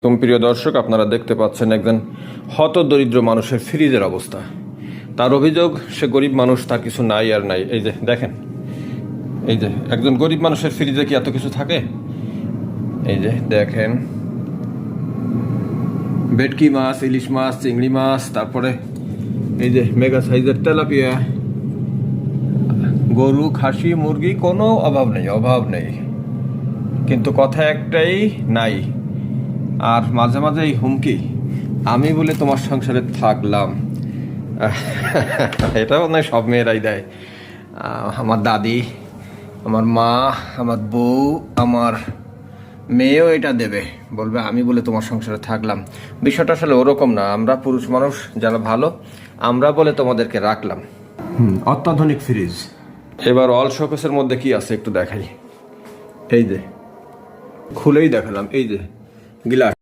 প্রিয় দর্শক, আপনারা দেখতে পাচ্ছেন একজন হতদরিদ্র মানুষের ফ্রিজের অবস্থা। তার অভিযোগ, সে গরিব মানুষ, তার কিছু নাই আর নাই। এই যে দেখেন, এই যে একজন গরিব মানুষের ফ্রিজে কি এত কিছু থাকে? এই যে দেখেন, ভেটকি মাছ, ইলিশ মাছ, চিংড়ি মাছ, তারপরে এই যে মেগা সাইজের তেলাপিয়া, গরু, খাসি, মুরগি, কোনো অভাব নেই, অভাব নেই। কিন্তু কথা একটাই, নাই। আর মাঝে মাঝে এই হুমকি, আমি বলে তোমার সংসারে থাকলাম। এটাও নয়, সব মেয়েরাই দেয়। আমার দাদি, আমার মা, আমার বউ, আমার মেয়েও এটা দেবে, বলবে আমি বলে তোমার সংসারে থাকলাম। বিষয়টা আসলে ওরকম না। আমরা পুরুষ মানুষ যারা ভালো, আমরা বলে তোমাদেরকে রাখলাম। অত্যাধুনিক ফ্রিজ। এবার অল শোকেসের মধ্যে কি আছে একটু দেখাই। এই যে খুলেই দেখালাম, এই যে গ্লাস।